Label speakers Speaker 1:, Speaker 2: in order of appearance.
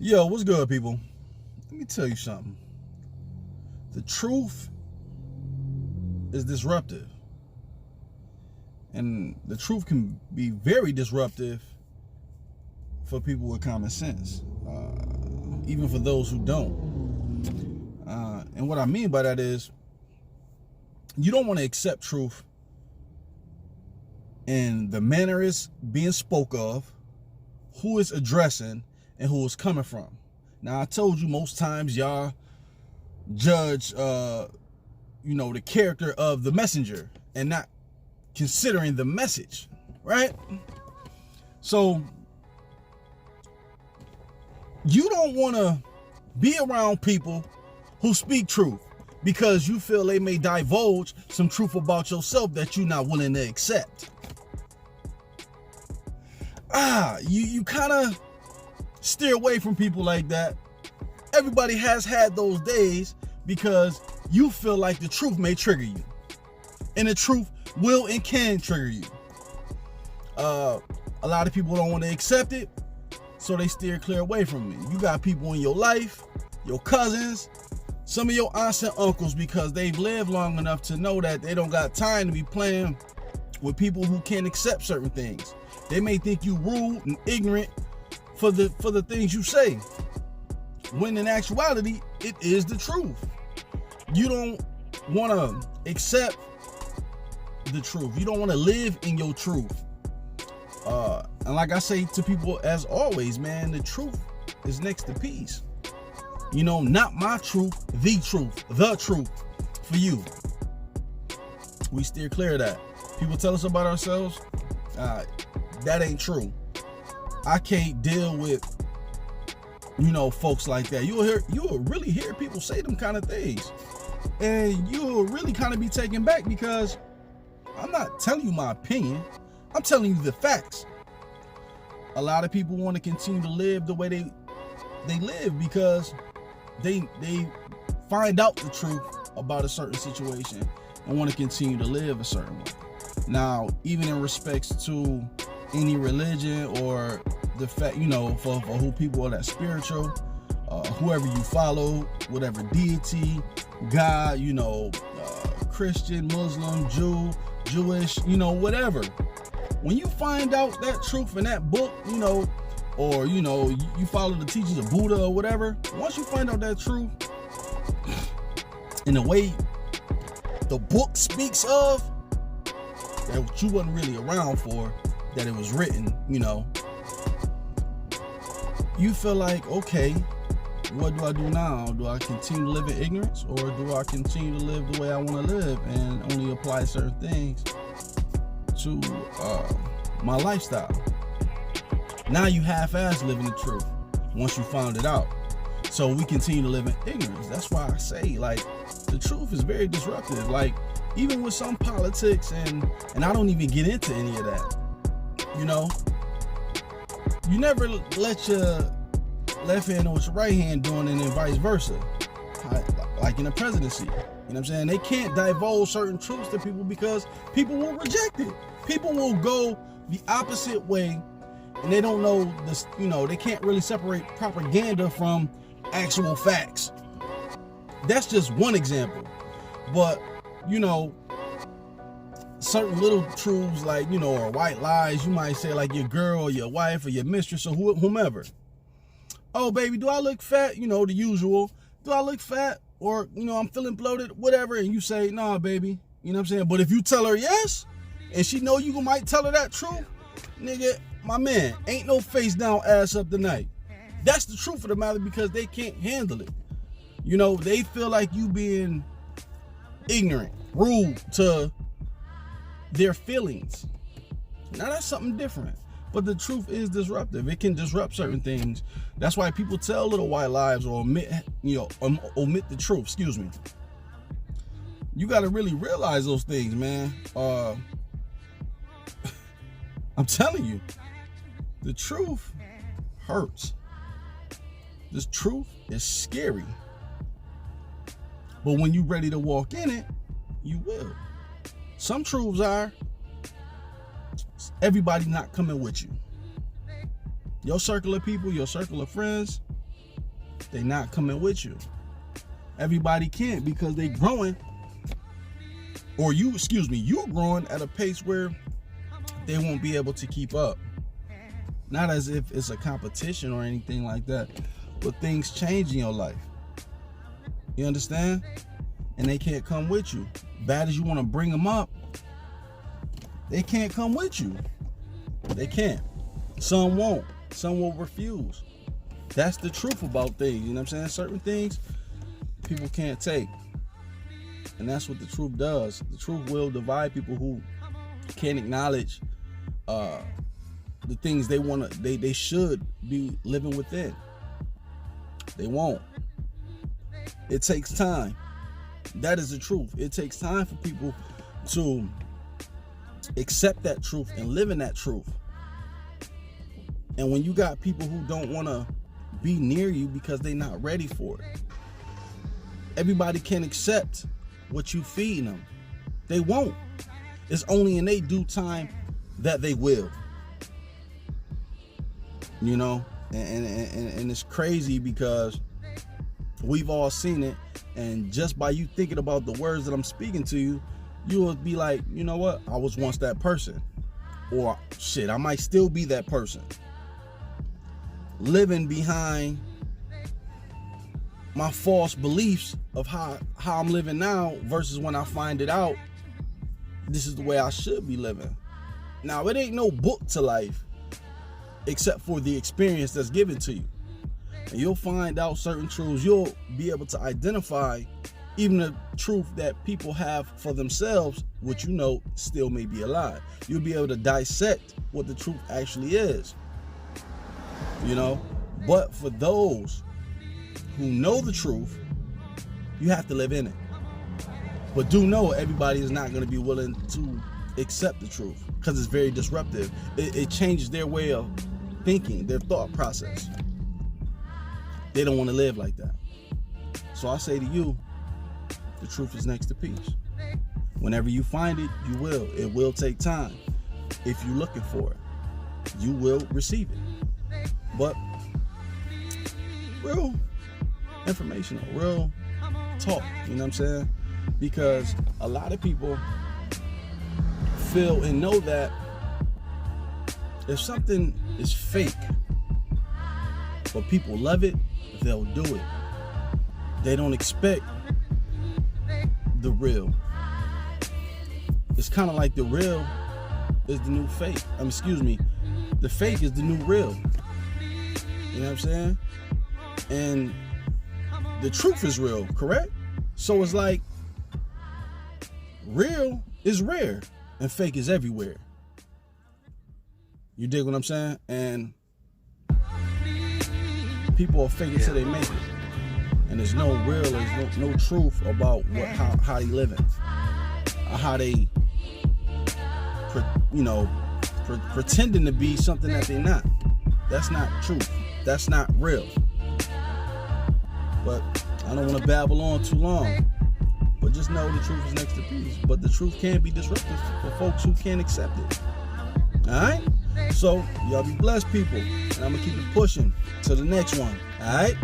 Speaker 1: Yo, what's good, people? Let me tell you something. The truth is disruptive. And the truth can be very disruptive for people with common sense, even for those who don't. And what I mean by that is, you don't want to accept truth in the manner it's being spoke of, who it's addressing, and who it's coming from. Now, I told you most times y'all judge, the character of the messenger and not considering the message, right? So you don't want to be around people who speak truth because you feel they may divulge some truth about yourself that you're not willing to accept. You kind of steer away from people like that. Everybody has had those days because you feel like the truth may trigger you, and the truth will and can trigger you. A lot of people don't want to accept it, so they steer clear away from it. You got people in your life, your cousins, some of your aunts and uncles, because they've lived long enough to know that they don't got time to be playing with people who can't accept certain things. They may think you rude and ignorant for the things you say, when in actuality it is the truth. You don't want to accept the truth. You don't want to live in your truth. And like I say to people, as always, man, the truth is next to peace. Not my truth, the truth for you. We steer clear of that. People tell us about ourselves, that ain't true. I can't deal with, folks like that. You'll really hear people say them kind of things, and you'll really kind of be taken back, because I'm not telling you my opinion. I'm telling you the facts. A lot of people want to continue to live the way they live because they find out the truth about a certain situation and want to continue to live a certain way. Now, even in respects to any religion or the fact, for who people are that spiritual, whoever you follow, whatever deity, God, Christian, Muslim, Jewish, whatever. When you find out that truth in that book, or, you follow the teachings of Buddha or whatever, once you find out that truth in the way the book speaks of, that you wasn't really around for, that it was written, you feel like, okay, what do I do now? Do I continue to live in ignorance, or do I continue to live the way I want to live and only apply certain things to my lifestyle? Now you half-ass living the truth once you found it out. So we continue to live in ignorance. That's why I say, the truth is very disruptive. Even with some politics, and I don't even get into any of that. You never let your left hand know what your right hand doing, and then vice versa. Like in the presidency, what I'm saying? They can't divulge certain truths to people because people will reject it. People will go the opposite way, and they don't know this. They can't really separate propaganda from actual facts. That's just one example, but certain little truths, or white lies, you might say, like your girl or your wife or your mistress or whomever. Oh, baby, do I look fat? The usual. Do I look fat? Or, I'm feeling bloated, whatever. And you say, nah, baby. You know what I'm saying? But if you tell her yes, and she know you might tell her that truth, nigga, my man, ain't no face down, ass up tonight. That's the truth of the matter, because they can't handle it. They feel like you being ignorant, rude to their feelings. Now that's something different. But the truth is disruptive. It can disrupt certain things. That's why people tell little white lies or omit the truth. Excuse me. You got to really realize those things, man. I'm telling you, the truth hurts. This truth is scary. But when you're ready to walk in it, you will. Some truths are, everybody not coming with you. Your circle of people, your circle of friends, They not coming with you. Everybody can't because they growing, or you growing at a pace where they won't be able to keep up. Not as if it's a competition or anything like that, but things change in your life. You understand? And they can't come with you. Bad as you want to bring them up, they can't come with you. They can't. Some won't. Some will refuse. That's the truth about things. You know what I'm saying? Certain things people can't take. And that's what the truth does. The truth will divide people who can't acknowledge the things they should be living within. They won't. It takes time. That is the truth. It takes time for people to accept that truth and live in that truth. And when you got people who don't want to be near you because they're not ready for it, everybody can accept what you feed them. They won't. It's only in their due time that they will. You know, and it's crazy because we've all seen it, and just by you thinking about the words that I'm speaking to you, you will be like, you know what? I was once that person, or shit, I might still be that person, living behind my false beliefs of how I'm living now versus when I find it out, this is the way I should be living. Now, it ain't no book to life except for the experience that's given to you. And you'll find out certain truths. You'll be able to identify even the truth that people have for themselves, which you know still may be a lie. You'll be able to dissect what the truth actually is. You know? But for those who know the truth, you have to live in it. But do know everybody is not going to be willing to accept the truth because it's very disruptive. It changes their way of thinking, their thought process. They don't want to live like that. So I say to you, the truth is next to peace. Whenever you find it, you will. It will take time. If you're looking for it, you will receive it. But real informational, real talk, you know what I'm saying? Because a lot of people feel and know that if something is fake, but people love it, they'll do it. They don't expect the real. It's kind of like the real is the new fake. The fake is the new real. You know what I'm saying? And the truth is real, correct? So it's like real is rare and fake is everywhere. You dig what I'm saying? And people are fake it till they make it. And there's no real, there's no truth about how they living. Or how they pretending to be something that they're not. That's not truth. That's not real. But I don't want to babble on too long. But just know the truth is next to peace. But the truth can be disruptive for folks who can't accept it. Alright? So, y'all be blessed, people. And I'm going to keep it pushing to the next one. Alright?